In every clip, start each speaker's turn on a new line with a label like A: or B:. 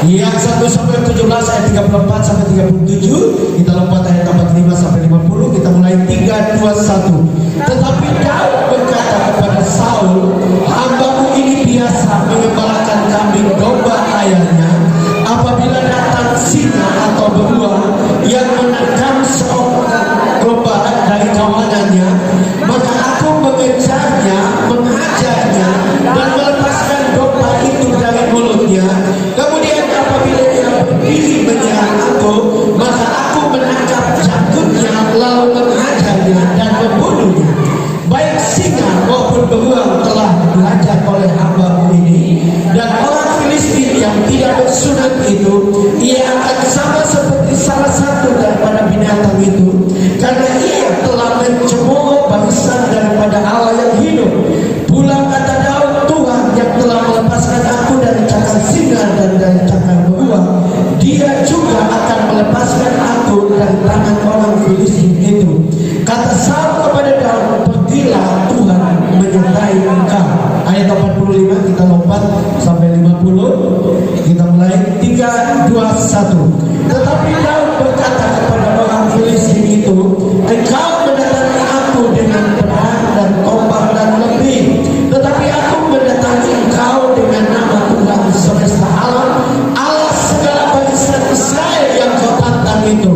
A: Yang 1 sampai 17 ayat 34 sampai 37. Kita lompat ayat 45 sampai 50. Kita mulai 3, 2, 1. Tetapi Daud berkata kepada Saul, hambamu ini biasa mengembalakan kambing domba ayahnya. Apabila datang singa atau beruang yang menerkam seorang domba dari kawanannya, maka aku mengejarnya, menghajarnya, dan melepaskan domba itu dari mulutnya. Kemudian apabila dia berpilih menyerang aku, maka aku menangkap janggutnya, lalu menghajarnya dan membunuhnya. Baik singa maupun beruang telah belajar oleh hamba ini, dan orang Filistin yang tidak bersunat itu, ia akan sama seperti salah satu daripada binatang itu, karena ia telah mencemooh bangsa daripada Allah yang hidup. Pula kata Daud, Tuhan yang telah melepaskan aku dari cakar singa dan dari cakar beruang, dia juga akan melepaskan aku dari tangan orang Filistin itu. Kata Saul kepada Daud, pergilah, Tuhan menyertai engkau. Ayat 45 kita lompat sampai 50. Kita mulai 3, 2, 1. Tetapi Daud berkata kepada orang Filistin itu, engkau mendatangi aku dengan pedang dan tombak dan lebih, tetapi aku mendatangi engkau dengan nama Tuhan semesta alam, Allah segala bangsa Israel yang kau tantang itu.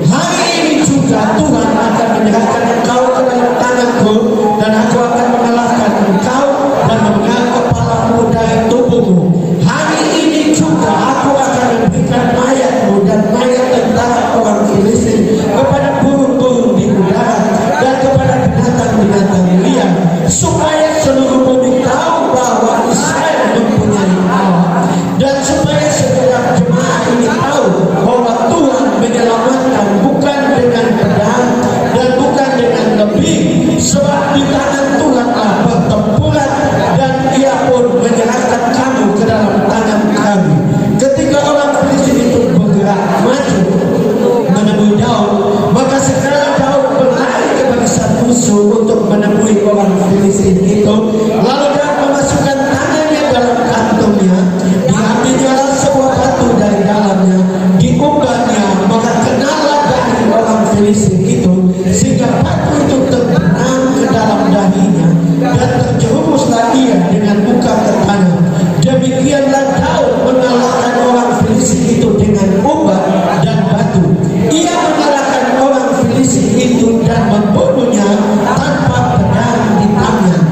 A: Hari ini juga Tuhan akan menyerahkan engkau ke dalam tanganku, dan aku akan mengalahkan engkau dan mengambil kepalamu dari tubuhmu. Hari ini juga aku akan memberikan mayatmu dan mayat tentara orang Filistin kepada burung-burung di udara dan kepada binatang-binatang liar, supaya seluruh bumi tahu bahwa Israel mempunyai Allah, dan supaya setiap jemaah ini tahu bahwa Tuhan menyelamatkan bukan dengan pedang dan bukan dengan lebih, sebab di tangan Tuhanlah pertempuran, dan ia pun menyerahkan kamu ke dalam tangan kami. Ketika orang Filistin itu bergerak maju menemui Daud, maka segera Daud berlari ke barisan musuh untuk menemui orang Filistin itu. Lalu Daud memasukkan tangannya dalam kantongnya, diambilnya sebuah batu dari dalamnya, diubahnya, maka kenalah dahi orang Filistin itu, sehingga batu itu terbenam ke dalam dahinya, dan terjerumuslah ia dengan muka ke tanah. Demikianlah Daud mengalahkan orang Filistin itu dengan ubah dan batu. Ia mengalahkan orang Filistin itu dan membunuhnya tanpa pedang di tangan.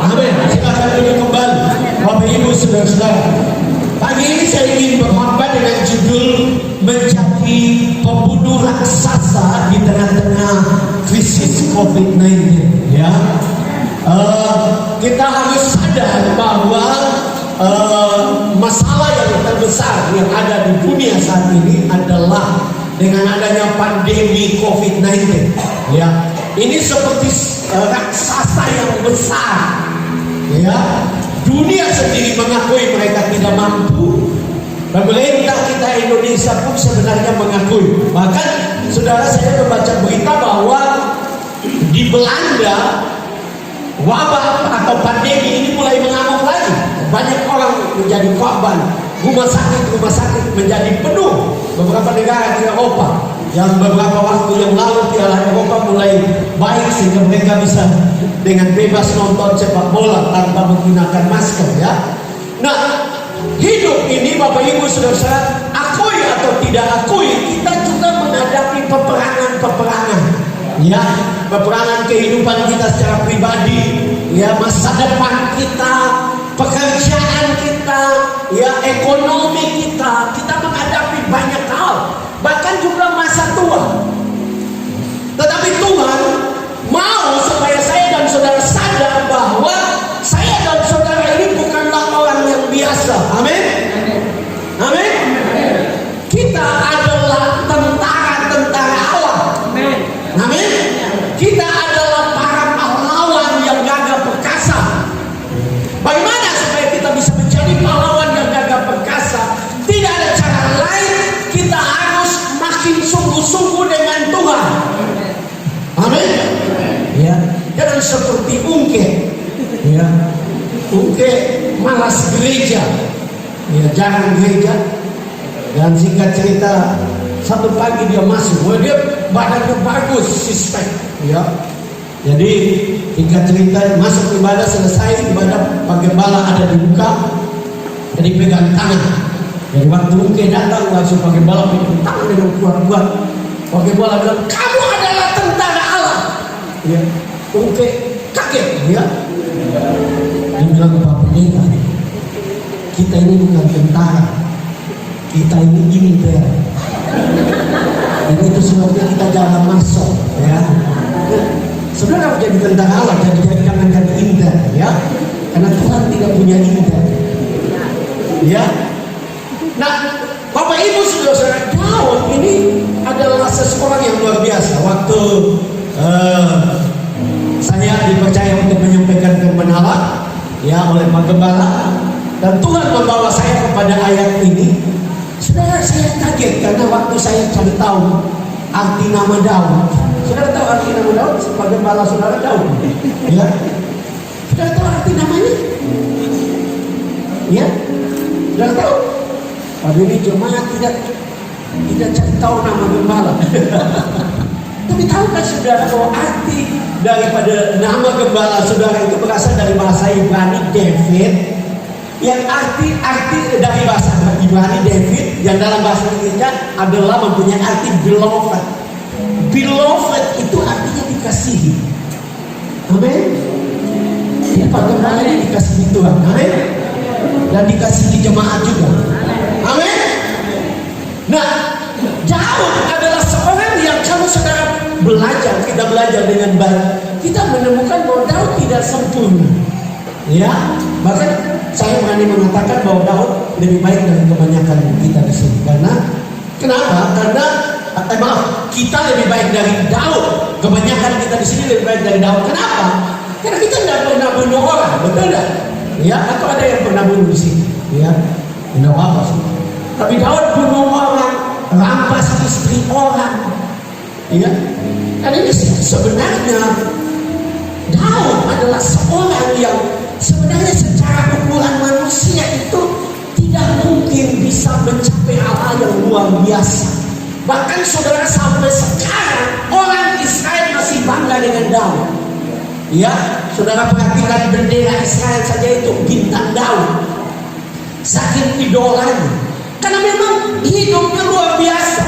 A: Amin. Silakan duduk kembali, Bapak Ibu saudara-saudara. Pagi ini saya ingin berkhotbah dengan judul menjadi pembunuh raksasa di tengah-tengah krisis COVID-19. Ya, kita harus sadar bahwa masalah yang terbesar yang ada di dunia saat ini adalah dengan adanya pandemi COVID-19. Ya, ini seperti raksasa yang besar. Ya, dunia sendiri mengakui mereka tidak mampu. Pemerintah kita Indonesia pun sebenarnya mengakui. Bahkan saudara, saya membaca berita bahwa di Belanda wabah atau pandemi ini mulai mengamuk lagi. Banyak orang menjadi korban. Rumah sakit menjadi penuh. Beberapa negara di Eropa yang beberapa waktu yang lalu Piala Eropa mulai baik sehingga mereka bisa dengan bebas nonton sepak bola tanpa menggunakan masker. Ya. Nah, hidup ini Bapak Ibu saudara, akui atau tidak akui, kita juga menghadapi peperangan. Ya, peperangan kehidupan kita secara pribadi, ya, masa depan kita, pekerjaan kita, ya, ekonomi kita menghadapi banyak hal, bahkan juga masa tua. Tetapi Tuhan mau supaya saya dan saudara sadar bahwa saya dan saudara ini bukanlah orang yang biasa. Amin. Amin. Kita adalah tentara Allah. Amin. Kita adalah para pahlawan yang gagah perkasa. Bagaimana supaya kita bisa menjadi pahlawan yang gagah perkasa? Tidak ada cara lain, kita harus makin sungguh-sungguh dengan Tuhan. Amin. Ya, jangan seperti ungke. Ya, ungke malas gereja. Ya, jarang gereja. Dan singkat cerita, satu pagi dia masuk, dia badannya bagus, sispek, ya. Jadi singkat cerita masuk ibadah, selesai ibadah, Pak Gembala ada di muka, jadi pegang tangan. Jadi waktu Ungke datang langsung Pak Gembala pegang tangan dengan kuat-kuat. Pak Gembala bilang, kamu adalah tentara Allah. Ya, Ungke kaget, ya. Dia bilang, Pak Pendeta, kita ini bukan tentara, kita ini inter. Dan itu sebabnya kita jangan masuk, ya. Saudara menjadi tentara Allah, jadi jangan jadi inter, ya. Karena Tuhan tidak punya inter, ya. Nah, Bapak Ibu saudara-saudara, Daud ini adalah seseorang yang luar biasa. Waktu saya dipercaya untuk menyampaikan firman Allah, ya, oleh Pak Gembala, dan Tuhan membawa saya kepada ayat ini. Saudara, saya kaget karena waktu saya cari tahu arti nama Daud. Saudara tahu arti nama Daud? Pak Gembala saudara Daud, ya. Saudara tahu arti namanya? Ya, saudara tahu? Pada ini jemaat tidak cari tahu nama Gembala. Tapi tahukah saudara bahwa arti daripada nama Gembala saudara itu berasal dari bahasa Ibrani David, yang arti dari bahasa Ibrani David yang dalam bahasa Inggrisnya adalah mempunyai arti beloved. Beloved itu artinya dikasihi. Amin. Jadi Pak Gembala ini dikasihi Tuhan. Amin. Dan dikasihi jemaat juga. Amin. Nah, Daud adalah seorang yang kalau saudara kita belajar dengan baik, kita menemukan bahwa Daud tidak sempurna. Ya, bahkan saya berani mengatakan bahwa Daud lebih baik dari kebanyakan kita di sini. Kenapa? Karena kita lebih baik dari Daud. Kebanyakan kita di sini lebih baik dari Daud. Kenapa? Karena kita tidak pernah bunuh orang, betul tidak? Ya, atau ada yang pernah bunuh di sini? Ya, tidak apa-apa sih. Tapi Daud bunuh orang, rampas istri orang, ya. Dan ini sebenarnya Daud adalah seorang yang sebenarnya secara ukuran manusia itu tidak mungkin bisa mencapai hal yang luar biasa. Bahkan saudara sampai sekarang orang Israel masih bangga dengan Daud. Ya, saudara perhatikan bendera Israel saja itu bintang Daud. Saking idolanya. Karena memang hidupnya luar biasa.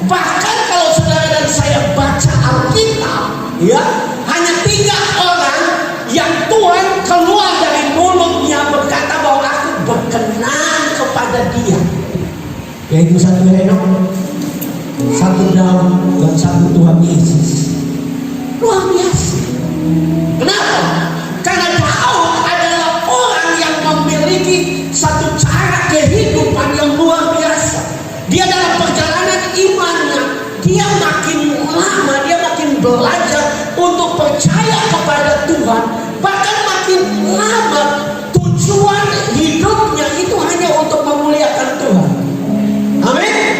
A: Bahkan kalau saudara dan saya baca Alkitab, ya, hanya 3 orang yang Tuhan keluar dari mulutnya berkata bahwa aku berkenan kepada dia, yaitu 1 Henok, 1 Daud, dan 1 Tuhan Yesus. Luar biasa. Kenapa? Karena Daud adalah orang yang memiliki satu cara kehidupan yang luar biasa. Dia dalam perjalanan imannya, dia makin lama, dia makin belajar untuk percaya kepada Tuhan. Bahkan makin lama tujuan hidupnya itu hanya untuk memuliakan Tuhan. Amin.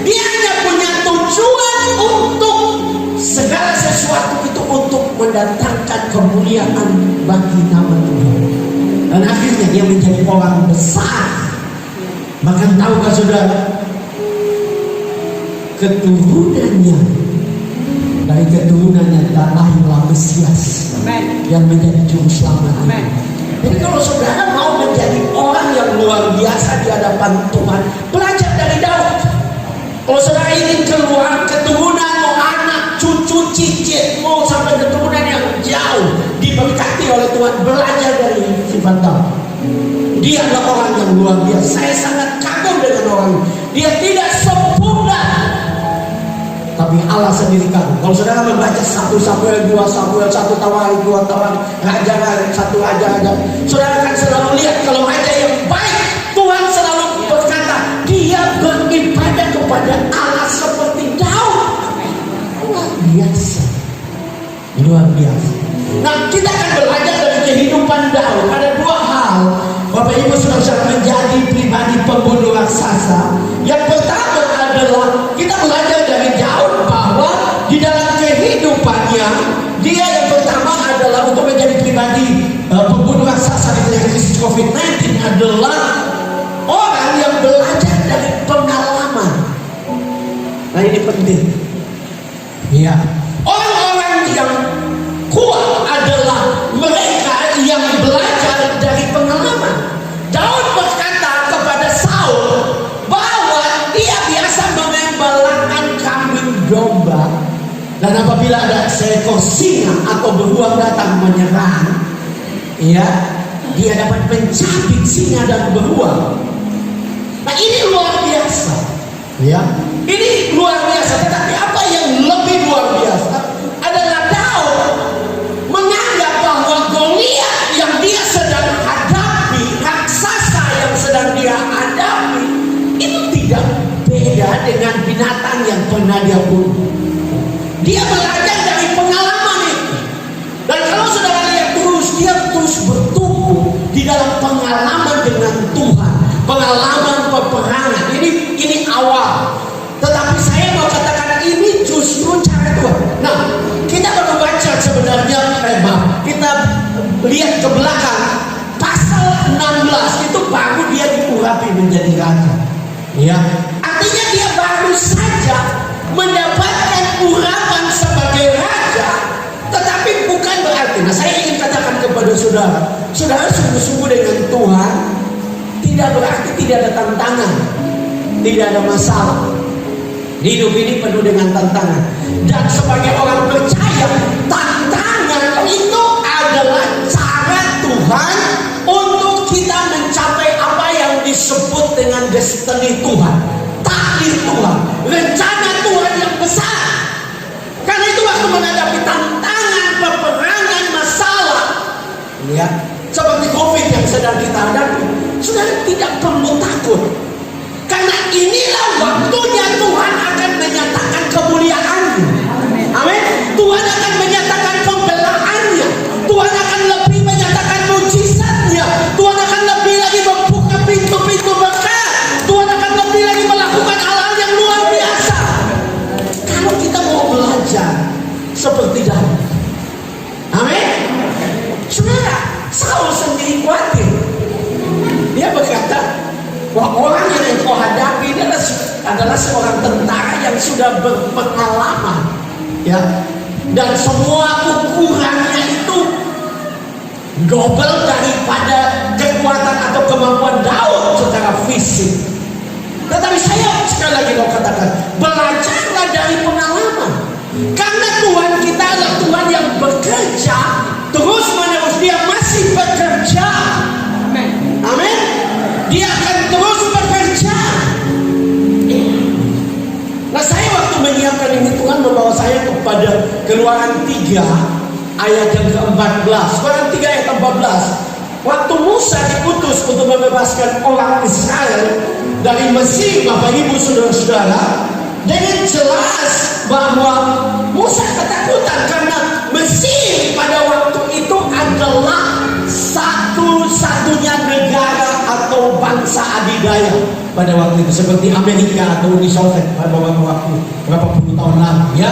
A: Dia hanya punya tujuan untuk segala sesuatu itu untuk mendatangkan kemuliaan bagi nama Tuhan. Dan akhirnya dia menjadi orang besar. Bahkan tahukah saudara, dari keturunannya lahirlah Mesias yang menjadi juru selamat. Jadi kalau saudara mau menjadi orang yang luar biasa di hadapan Tuhan, belajar dari Daud. Kalau saudara ingin keluar keturunan, mau anak, cucu, cicit, mau sampai keturunan yang jauh diberkati oleh Tuhan, belajar dari sifat Daud. Dia adalah orang yang luar biasa. Saya sangat kagum dengan orang ini. Dia tidak sempurna, tapi Allah sendiri kagum. Kalau saudara membaca 1 Samuel, 2 Samuel, 1 Tawarik, 2 Tawarik, raja-raja, 1 raja-raja, saudara akan selalu lihat kalau raja yang baik, Tuhan selalu berkata dia beribadah kepada Allah seperti Daud. Luar biasa, luar biasa. Nah, kita akan belajar dari kehidupan Daud. Ada 2 hal, Bapak Ibu saudara, menjadi pribadi pembunuh raksasa. Yang pertama adalah kita belajar dari Daud bahwa di dalam kehidupannya, dia yang pertama adalah untuk menjadi pribadi pembunuh raksasa di tengah krisis COVID-19 adalah orang yang belajar dari pengalaman ini penting. Ya, orang-orang yang kuat adalah mereka yang belajar dari pengalaman. Daud berkata kepada Saul bahwa dia biasa mengembalakan kambing domba, dan apabila ada seekor singa atau beruang datang menyerang, ya, dia dapat mencabik singa dan beruang. Nah, ini luar biasa, ya. Ini luar biasa. Tetapi apa yang lebih luar biasa adalah Daud menganggap bahwa Goliat yang dia sedang hadapi, raksasa yang sedang dia hadapi, itu tidak beda dengan binatang yang pernah dia bunuh. Dia belajar dari pengalaman itu. Dan kalau saudara lihat dia terus bertumbuh di dalam pengalaman dengan Tuhan, pengalaman peperangan. Ini awal. Tetapi saya mau katakan ini justru cara Tuhan. Nah, kita baru baca sebenarnya, kita lihat ke belakang pasal 16 itu baru dia diurapi menjadi raja. Ya, artinya dia baru saja mendapatkan urapan sebagai raja, tetapi bukan berarti. Nah, saya ingin katakan kepada saudara, saudara sungguh-sungguh dengan Tuhan tidak berarti tidak ada tantangan, tidak ada masalah. Hidup ini penuh dengan tantangan. Dan sebagai orang percaya, tantangan itu adalah cara Tuhan untuk kita mencapai apa yang disebut dengan destiny Tuhan, takdir Tuhan, rencana Tuhan yang besar. Karena itu waktu menghadapi tantangan, peperangan, masalah, ya, seperti COVID yang sedang kita hadapi, saudara tidak perlu takut. Karena inilah waktunya Tuhan akan menyatakan kemuliaan-Nya. Amin. Tuhan akan menyatakan pembelaannya. Tuhan akan lebih menyatakan mujizatnya. Tuhan akan lebih lagi membuka pintu-pintu berkat. Tuhan akan lebih lagi melakukan hal-hal yang luar biasa. Kalau kita mau belajar seperti Daud. Amin. Saudara, Saul sendiri khawatir. Dia berkata, wah, orang yang kau hadapi adalah seorang tentara yang sudah berpengalaman, ya, dan semua ukurannya itu double daripada kekuatan atau kemampuan Daud secara fisik. Tetapi saya sekali lagi mau katakan, belajarlah dari pengalaman, karena Tuhan kita adalah Tuhan yang bekerja terus menerus. Dia masih bekerja. Amin. Dia akan terus bekerja. Nah, saya waktu menyiapkan ini, Tuhan membawa saya kepada Keluaran 3 ayat yang ke-14. Keluaran 3 ayat 14. Waktu Musa diutus untuk membebaskan orang Israel dari Mesir, Bapak Ibu Saudara-saudara, dengan jelas bahwa Musa ketakutan karena Mesir pada waktu itu adalah satu-satunya negara atau bangsa adidaya pada waktu itu, seperti Amerika atau Uni Soviet pada waktu berapa puluh tahun lalu, ya.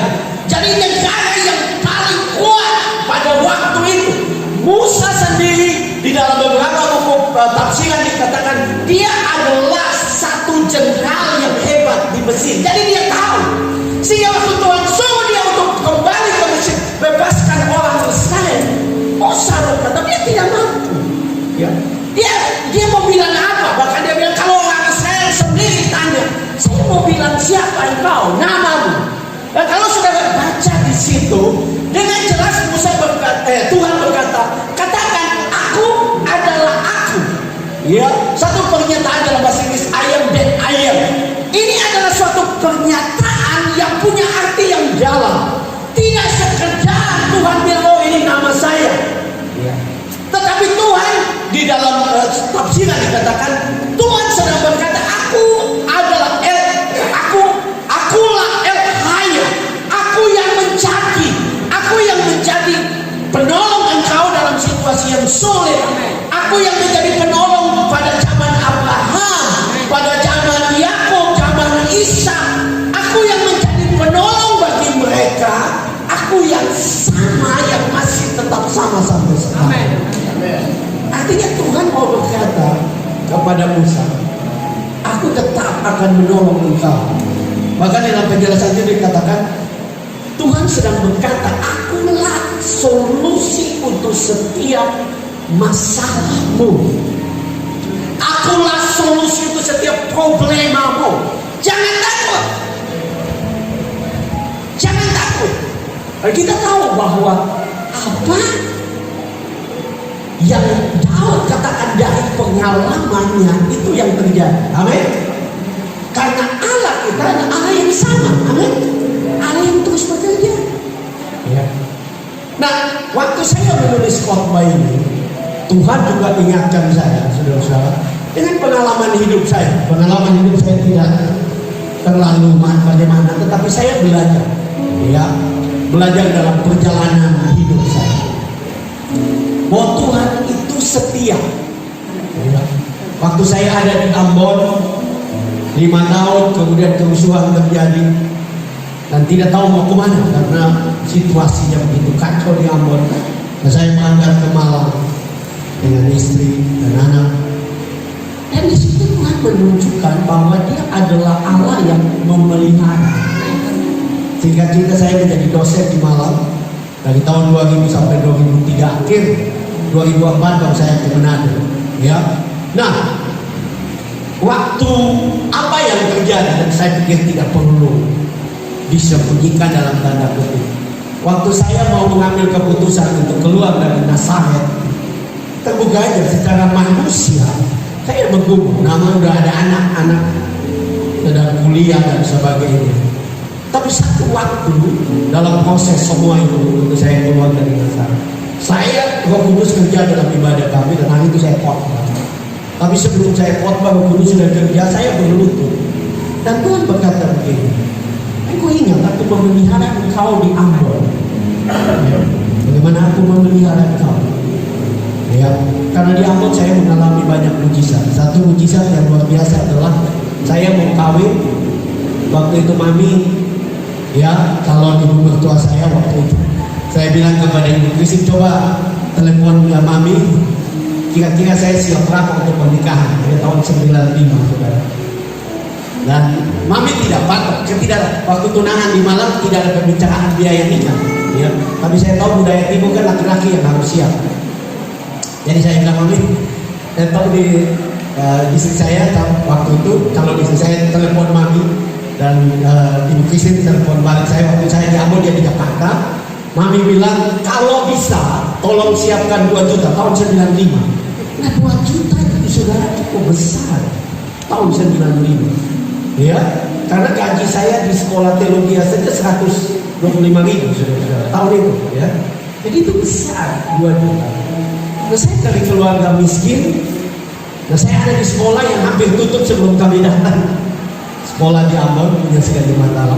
A: Jadi negara yang paling kuat pada waktu itu. Musa sendiri di dalam beberapa buku tafsiran dikatakan dia adalah satu jenderal yang hebat di Mesir. Jadi dia tahu, sehingga waktu Tuhan suruh dia untuk kembali ke Mesir, bebaskan orang Israel, Musa berkata dia tidak mampu, ya. Dia mau bilang apa? Bahkan dia bilang, kalau orang Israel sendiri tanya, saya mau bilang siapa engkau, namamu. Dan kalau saudara baca di situ, dengan jelas Tuhan berkata, katakan aku adalah aku. Ya, satu pernyataan dalam bahasa Inggris, I am that I am. Ini adalah suatu pernyataan yang punya arti yang dalam. Tidak sekedar Tuhan bilang, oh ini nama saya. Ya. Tetapi Tuhan di dalam tafsiran dikatakan, Tuhan sedang berkata, akulah El Haya, aku yang menjadi penolong engkau dalam situasi yang sulit. Aku yang menjadi penolong pada zaman Abraham, pada zaman Yakub, zaman Isa. Aku yang menjadi penolong bagi mereka. Aku yang sama, yang masih tetap sama sampai sekarang. Artinya Tuhan mau berkata kepada Musa, aku tetap akan menolong engkau. Bahkan dalam penjelasan itu dikatakan Tuhan sedang berkata, akulah solusi untuk setiap masalahmu. Akulah solusi untuk setiap problemamu. Jangan takut. Jangan takut. Kita tahu bahwa apa yang Daud katakan dari pengalamannya itu yang terjadi. Amin. Karena Allah kita adalah Allah yang sama. Amin. Allah yang terus bekerja. Ya. Nah, waktu saya menulis khotbah ini, Tuhan juga ingatkan saya, saudara-saudara, dengan pengalaman hidup saya. Pengalaman hidup saya tidak terlalu bagaimana, tetapi saya belajar, ya, belajar dalam perjalanan hidup saya. Bahwa Tuhan itu setia. Ya. Waktu saya ada di Ambon 5 tahun, kemudian kerusuhan terjadi dan tidak tahu mau kemana karena situasinya begitu kacau di Ambon. Dan saya berangkat ke Malang dengan istri dan anak. Dan di situ Tuhan menunjukkan bahwa Dia adalah Allah yang memelihara. Sehingga kita saya menjadi dosen di Malang dari tahun 2000 sampai 2003 akhir 2004 baru saya ke Manado. Ya. Nah, waktu apa yang terjadi dan saya pikir tidak perlu disembunyikan dalam tanda kutip. Waktu saya mau mengambil keputusan untuk keluar dari Nazaret, terbuka aja secara manusia saya bergumul. Nama udah ada anak-anak sedang kuliah dan sebagainya. Tapi satu waktu dalam proses semua itu untuk saya keluar dari Nazaret, saya Roh Kudus kerja dalam ibadah kami dan hari itu saya khotbah. Tapi sebelum saya khotbah Roh Kudus sudah kerja, saya berlutut dan Tuhan berkata begini, aku ingat aku memelihara engkau di Ambon. Bagaimana aku memelihara engkau? Ya, karena di Ambon saya mengalami banyak mujizat. Satu mujizat yang luar biasa adalah saya mau kawin. Waktu itu mami, ya, calon ibu mertua saya waktu itu, saya bilang kepada ibu Krisin, coba telepon mami, kira-kira saya siap berapa untuk pernikahan. Pada tahun 95, saudara. Dan mami tidak patok, waktu tunangan di Malang tidak ada pembicaraan biaya nikah. Ya, tapi saya tahu budaya timur kan laki-laki yang harus siap. Jadi saya bilang mami, tahu di istri saya waktu itu, kalau istri saya telepon mami dan ibu Krisin telepon balik saya waktu saya di Ambon, dia di Jakarta. Mami bilang kalau bisa tolong siapkan 2 juta tahun 95. Nah 2 juta itu saudara cukup besar tahun 95. Ya, karena gaji saya di sekolah teologi saja 125.000 saudara tahun itu, ya. Jadi itu besar 2 juta. Nah saya dari keluarga miskin. Nah saya ada di sekolah yang hampir tutup sebelum kami datang. Sekolah di Ambon punya sekali masalah,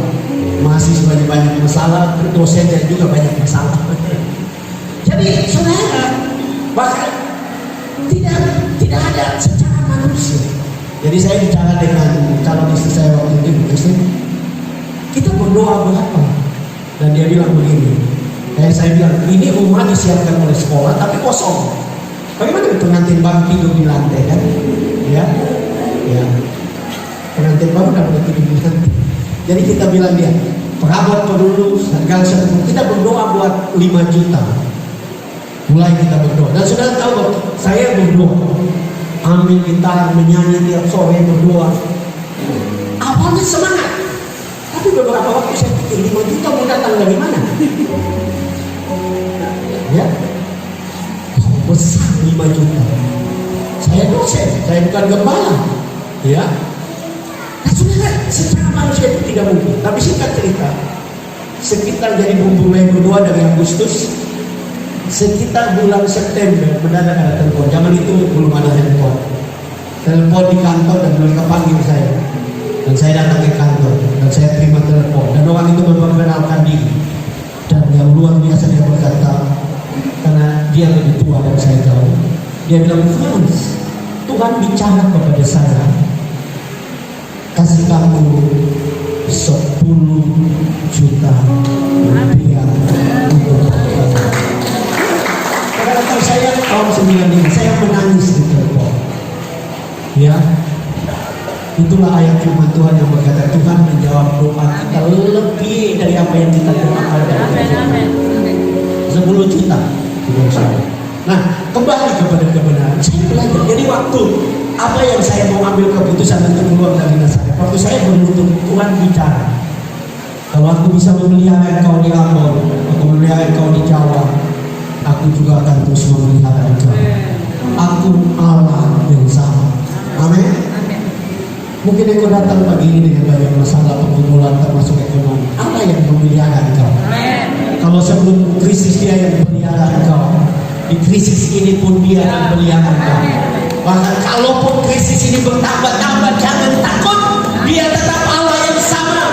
A: mahasiswanya banyak masalah, dosennya juga banyak masalah. Jadi saudara, bahkan tidak ada secara manusia. Jadi saya bicara dengan calon istri saya waktu itu, kita berdoa berapa? Dan dia bilang begini, saya bilang ini rumah disiapkan oleh sekolah tapi kosong. Bagaimana pengantin baru tidur di lantai kan? Ya. Pengantin baru dapat tidur di lantai. Jadi kita bilang dia, perabot perlu segala sesuatu. Kita berdoa buat 5 juta. Mulai kita berdoa. Dan sudah tahu saya berdoa, ambil gitar, menyanyi tiap sore berdoa. Awalnya semangat. Tapi beberapa waktu saya pikir 5 juta mau datang dari mana? Ya, besar 5 juta. Saya dosen, saya bukan gembala. Ya. Nah, saudara, secara manusia itu tidak mungkin. Tapi singkat cerita, sekitar jadi mulai berdoa dari Agustus, sekitar bulan September mendadak ada telepon. Zaman itu belum ada handphone. Telepon di kantor dan mereka panggil saya. Dan saya datang ke kantor dan saya terima telepon. Dan orang itu memperkenalkan diri. Dan yang luar biasa dia berkata, karena dia lebih tua dan saya tahu, dia bilang, Frans, Tuhan bicara kepada saya, kasih kamu 10 juta rupiah untuk kata saya tahun 95, saya menangis di telepon. Ya, itulah ayat firman Tuhan yang berkata, Tuhan menjawab doa yang kita doakan dan kerjakan. 10 juta. Nah, kembali kepada kebenaran. Saya belajar. Jadi waktu apa yang saya mau ambil keputusan untuk keluar dari Nazaret, waktu saya menuntut Tuhan bicara, kalau aku bisa memelihara engkau di Ambon, aku memelihara engkau di Jawa, aku juga akan terus memelihara engkau. Aku Allah yang sama. Amin. Mungkin engkau datang pagi ini dengan banyak masalah pergumulan termasuk ekonomi. Allah yang memelihara engkau. Kalau sebelum krisis dia yang memelihara engkau, di krisis ini pun dia yang memelihara engkau. Bahkan kalaupun krisis ini bertambah-tambah, jangan takut. Dia tetap Allah yang sama.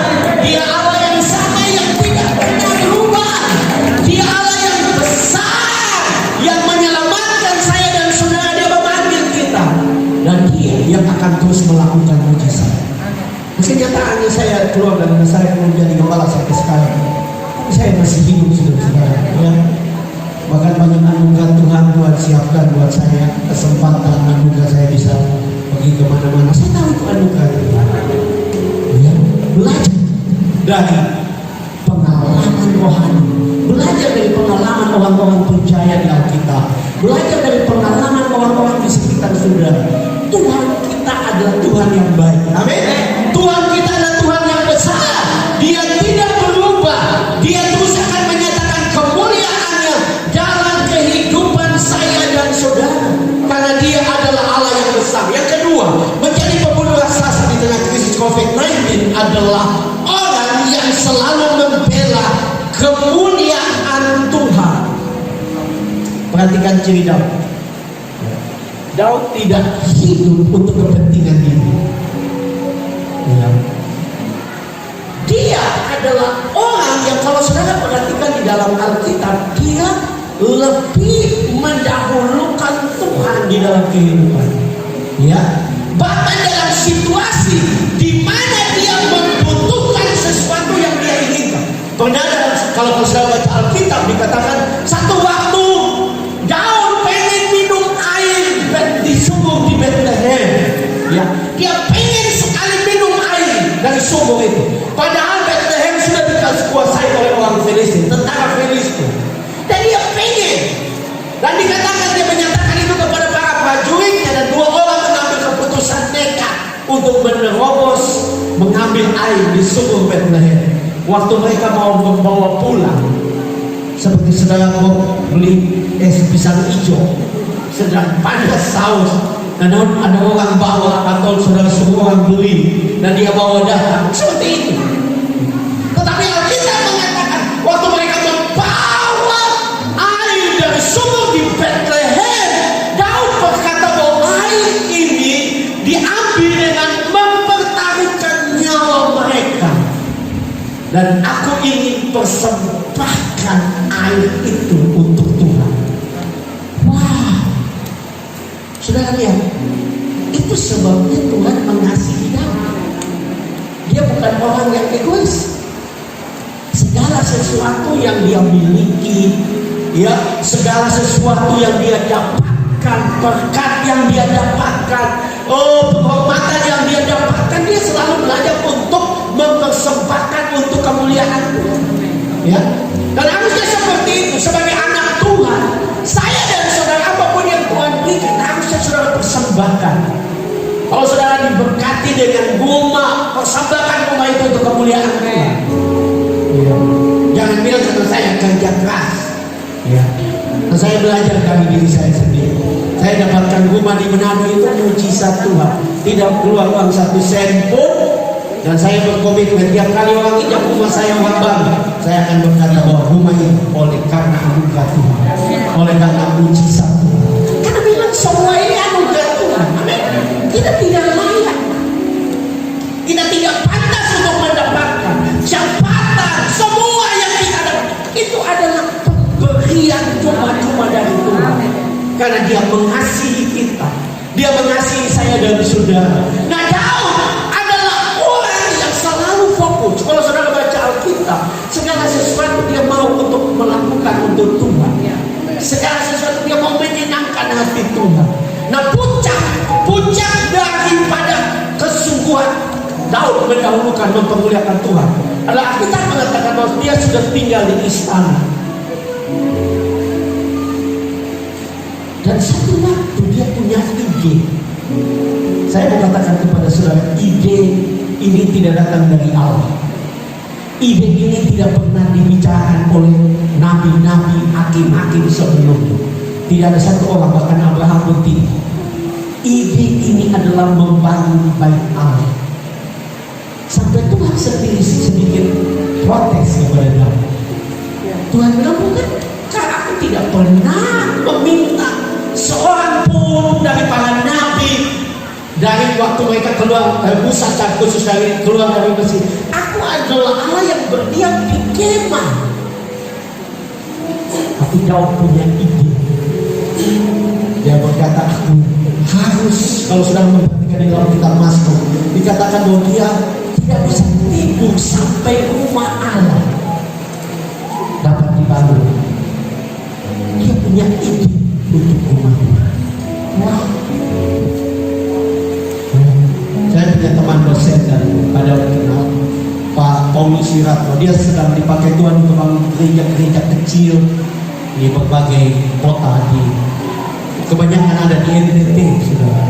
A: Dia Allah yang sama yang tidak pernah berubah. Dia Allah yang besar, yang menyelamatkan saya dan saudara. Dia memanggil kita, dan dia yang akan terus melakukan mujizat. Kenyataannya saya keluar dari Nazaret menjadi gembala sampai sekarang. Saya masih hidup, saudara-saudara. Ya. Bahkan banyak anugerah Tuhan siapkan buat saya, kesempatan anugerah saya bisa pergi kemana-mana. Saya tahu itu anugerah Tuhan. Ya, belajar dari pengalaman rohani, belajar dari pengalaman orang-orang percaya di Alkitab, belajar dari pengalaman orang-orang di sekitar saudara. Tuhan kita adalah Tuhan yang baik. Amin. Tuhan kita adalah Tuhan yang besar. Dia tidak berubah. Dia terus akan menyatakan kemuliaannya dalam kehidupan saya dan saudara. Karena dia adalah Allah yang besar. Yang kedua, menjadi pembunuh raksasa di tengah krisis COVID-19 adalah orang yang selalu membela kemuliaan Tuhan. Perhatikan ciri Daud. Daud tidak hidup untuk kepentingan diri. Ya. Dia adalah orang yang kalau saudara perhatikan di dalam Alkitab, dia lebih mendahulukan Tuhan di dalam kehidupan. Ya. Bahkan dalam situasi di mana dia membutuhkan sesuatu yang dia inginkan. Pernah kalau saudara baca Alkitab dikatakan satu waktu Daud pengen minum air di sumur di Bethlehem. Ya, dia pengen sekali minum air dari sumur itu. Padahal Bethlehem sudah dikuasai oleh orang Filistin, tentara Filistin. Dan dia pengen. Dan dikatakan dia menyatakan itu kepada para prajuritnya, dan 2 orang mengambil keputusan nekat untuk menerobos mengambil air di sumur Bethlehem. Waktu mereka mau membawa pulang, seperti saudara mau beli es pisang hijau, sedang panas saus, dan ada orang bawa atau saudara semua orang beli dan dia bawa datang seperti itu. Tetapi Alkitab mengatakan waktu mereka membawa air dari sumur di Bethlehem, Daud berkata bahwa air ini diambil dengan mempertaruhkan nyawa mereka, dan aku ingin persembahkan air itu untuk Tuhan. Saudara lihat, itu sebabnya Tuhan mengasihi Daud. Dia bukan orang yang egois. Segala sesuatu yang dia miliki, ya, segala sesuatu yang dia dapatkan, berkat yang dia dapatkan, penghormatan yang dia dapatkan, dia selalu belajar untuk mempersembahkan untuk kemuliaan Tuhan. Ya, dan harusnya seperti itu sebagai anak Tuhan. Saya dan saudara apapun yang Tuhan berikan harusnya saudara persembahkan. Kalau saudara diberkati dengan rumah, persembahkan rumah itu untuk kemuliaan Tuhan. Ya. Jangan bilang sama saya kerja keras. Ya. Nah, saya belajar dari diri saya sendiri. Saya dapatkan rumah di Manado itu mujizat Tuhan. Tidak keluar uang 1 sen pun. Dan saya berkomitmen tiap kali orang injak rumah saya orang bangga, saya akan berkata bahwa rumah ini oleh karena anugerah Tuhan, oleh karena mujizat Tuhan. Karena memang semua ini anugerah Tuhan. Amin. Kita tidak layak, kita tidak pantas untuk mendapatkan jabatan. Semua yang kita dapat itu adalah pemberian cuma-cuma dari Tuhan. Karena Dia mengasihi kita, Dia mengasihi saya dan saudara. Nah, Daud fokus. Kalau saudara baca Alkitab, segala sesuatu dia mau untuk melakukan untuk Tuhan. Segala sesuatu dia mau menyenangkan hati Tuhan. Nah, puncak daripada kesungguhan Daud mendahulukan mempermuliakan Tuhan Alkitab mengatakan bahwa dia sudah tinggal di istana. Dan satu waktu dia punya ide. Saya mau katakan kepada saudara, ide ini tidak datang dari Allah. Ide ini tidak pernah dibicarakan oleh nabi-nabi, hakim-hakim sebelumnya. Tidak ada satu orang, bahkan Abraham pun tidak. Ide ini adalah membangun bait Allah. Sampai Tuhan sendiri sedikit protes kepada Daud. Tuhan bilang, bukan, karena aku tidak pernah meminta seorang pun dari para nabi dari waktu mereka keluar, Musa dan khusus dari keluar dari Mesir. Aku adalah Allah yang berdiam di kemah. Tapi Daud punya ide. Dia berkata, aku harus, kalau sudah memperhatikan di dalam kitab Mazmur, dikatakan bahwa dia tidak bisa tidur sampai rumah Allah dapat dibangun. Dia punya ide untuk rumah Tuhan. Wow. Saya punya teman dosen dan pada kenal Pak Paulus Wiratno. Dia sedang dipakai Tuhan untuk membangun gereja-gereja kecil di berbagai kota, di kebanyakan ada di NTT, saudara.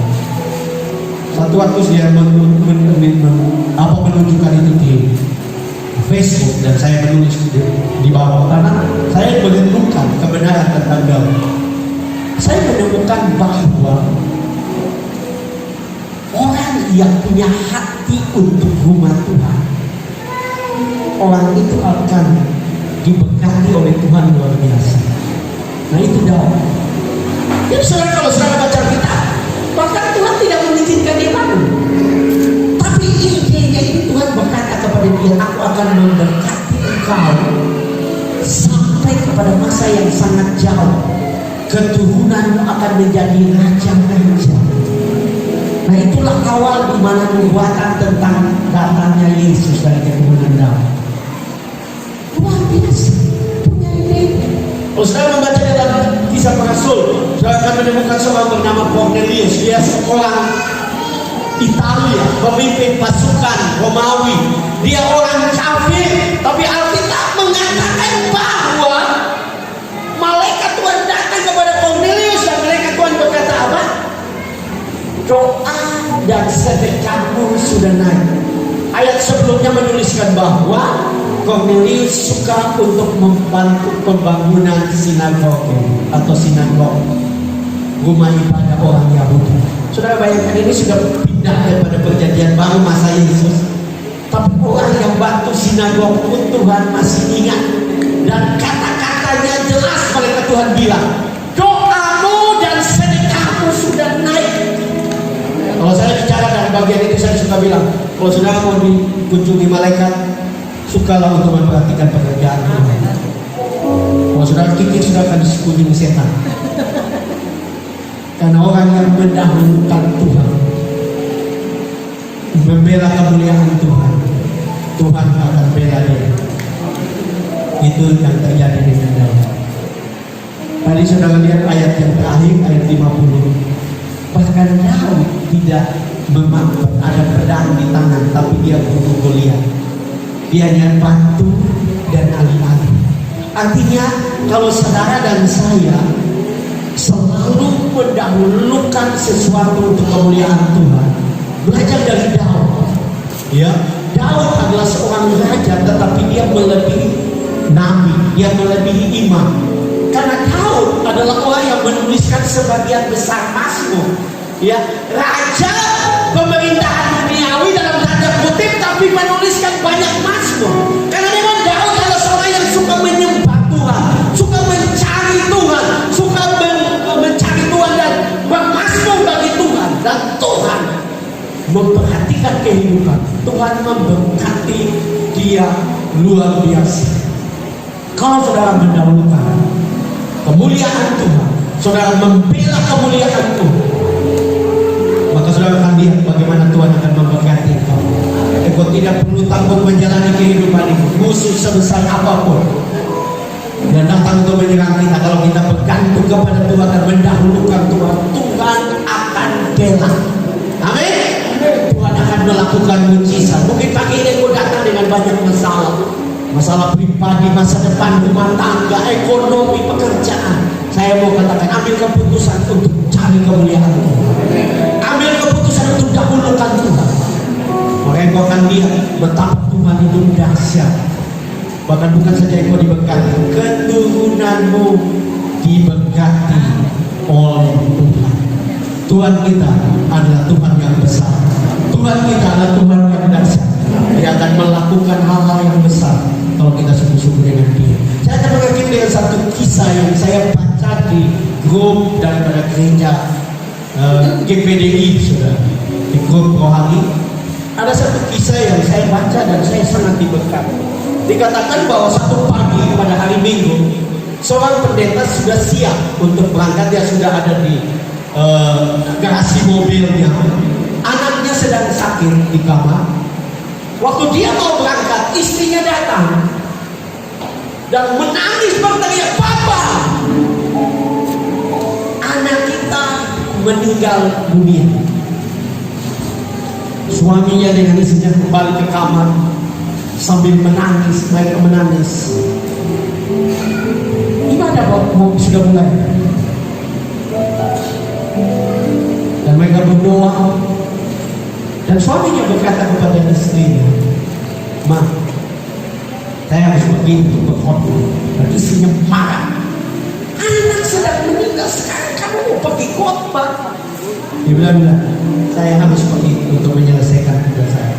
A: Satu waktu saya menunjukkan itu di Facebook dan saya menulis di bawah, karena saya menemukan kebenaran tentang Daud. Saya menemukan bahwa orang yang punya hati untuk rumah Tuhan, orang itu akan diberkati oleh Tuhan luar biasa. Nah itu Daud. Jadi saudara, kalau saudara baca kitab, bahkan Tuhan tidak mengizinkan dia bangun. Tapi idenya ini Tuhan berkata kepada dia, aku akan memberkati engkau sampai kepada masa yang sangat jauh. Keturunanmu akan menjadi raja-raja. Nah itulah awal di mana nubuatan tentang datangnya Yesus dari keturunan Daud. Luar biasa punya ide. Kalau saudara membaca dalam Kisah Para Rasul, saudara akan menemukan seorang bernama Cornelius. Dia seorang Italia, pemimpin pasukan Romawi. Dia orang kafir, tapi Alkitab mengatakan bahwa malaikat Tuhan datang kepada Cornelius dan malaikat Tuhan berkata apa? Doa dan sedekahmu sudah naik. Ayat sebelumnya menuliskan bahwa Cornelius suka untuk membantu pembangunan sinagoge atau sinagog, rumah ibadah orang Yahudi. Saudara bayangkan, ini sudah pindah daripada perjanjian baru masa Yesus, tapi orang yang bantu sinagog pun Tuhan masih ingat. Dan kata-katanya jelas, mereka Tuhan bilang, doamu dan sedekahmu sudah naik. Kalau saya bicara dari bagian itu, saya suka bilang, kalau saudara mau dikunjungi malaikat, sukalah untuk memperhatikan pekerjaan Tuhan. Kalau saudara kikir, sudah akan dikunjungi setan. Karena orang yang mendahulukan Tuhan, membela kemuliaan Tuhan, Tuhan akan bela dia. Itu yang terjadi dengan Daud. Tadi saudara lihat ayat yang terakhir, ayat 50. Bahkan Daud tidak memang ada pedang di tangan, tapi dia bunuh Goliat. Dia hanya batu dan alih-alih. Artinya kalau saudara dan saya selalu mendahulukan sesuatu untuk kemuliaan Tuhan, belajar dari Daud. Ya, Daud adalah seorang raja, tetapi dia melebihi nabi, dia melebihi imam. Karena Daud adalah orang yang menuliskan sebagian besar Mazmur. Ya, raja pemerintahan duniawi dalam tanda kutip, tapi menuliskan banyak Mazmur. Karena memang Daud adalah seorang yang suka menyembah Tuhan, suka mencari Tuhan, suka mencari Tuhan dan bermazmur bagi Tuhan. Dan Tuhan memperhatikan kehidupan. Tuhan memberkati dia luar biasa. Kalau saudara mendahulukan kemuliaan Tuhan, saudara membela kemuliaan Tuhan, maka saudara akan lihat bagaimana Tuhan akan memberkati engkau. Engkau tidak perlu tanggung menjalani kehidupan ini, musuh sebesar apapun dan datang untuk menyerang kita. Kalau kita bergantung kepada Tuhan dan mendahulukan Tuhan, Tuhan akan bela. Amin. Tuhan akan melakukan mujizat. Mungkin pagi ini engkau datang dengan banyak masalah, masalah pribadi, masa depan, rumah tangga, ekonomi, pekerjaan, saya mau katakan, ambil keputusan untuk cari kemuliaan Tuhan. Ambil keputusan untuk dahulukan Tuhan. Maka engkau akan lihat betapa Tuhan itu dahsyat. Bahkan bukan saja engkau diberkati, keturunanmu diberkati oleh Tuhan. Tuhan kita adalah Tuhan yang besar. Tuhan kita adalah Tuhan yang dahsyat. Dia akan melakukan hal-hal yang besar kalau kita sungguh-sungguh dengan Dia. Saya akan mengakhiri dengan satu kisah yang saya baca di grup daripada gereja GPDI, saudara. Di grup rohani ada satu kisah yang saya baca dan saya sangat diberkati. Dikatakan bahwa satu pagi pada hari Minggu, seorang pendeta sudah siap untuk berangkat. Dia sudah ada di garasi mobilnya. Anaknya sedang sakit di kamar. Waktu dia mau berangkat, istrinya datang dan menangis berteriak, "Papa, anak kita meninggal dunia." Suaminya dengan istrinya kembali ke kamar sambil menangis, mereka menangis. Ibadah sudah mulai dan mereka berdoa. Dan suaminya berkata kepada istrinya, "Ma, saya harus pergi untuk berkhotbah." Dan istrinya marah, "Anak sedang meninggal, sekarang kamu mau pergi khotbah?" Dia bilang, "Saya harus pergi untuk menyelesaikan tugas saya."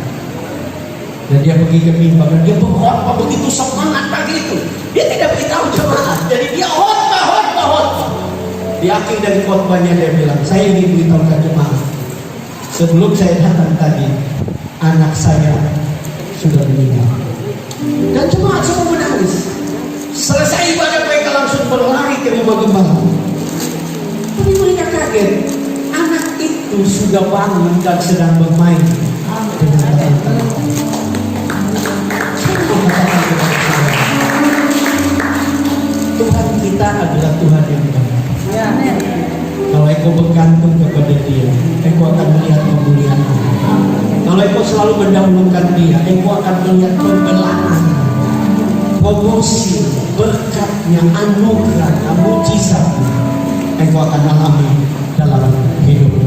A: Dan dia pergi ke mimbar dan dia berkhotbah begitu semangat pagi itu. Dia tidak beritahu jemaat, jadi dia khotbah. Di akhir dari khotbahnya dia bilang, "Saya ingin beritahukan jemaat, sebelum saya datang tadi, anak saya sudah meninggal." Dan jemaat semua menangis. Selesai ibadah mereka langsung berlari ke rumah gembala. Tapi mereka kaget, anak itu sudah bangun dan sedang bermain dengan teman-teman. Saya mau katakan kepada saudara, Tuhan kita adalah Tuhan yang baik. Kalau engkau bergantung kepada Dia, engkau akan melihat kemuliaan Allah. Kalau engkau selalu mendahulukan Dia, engkau akan melihat pembelaan, promosi, berkatnya, anugerah, mujizat engkau akan alami dalam hidup.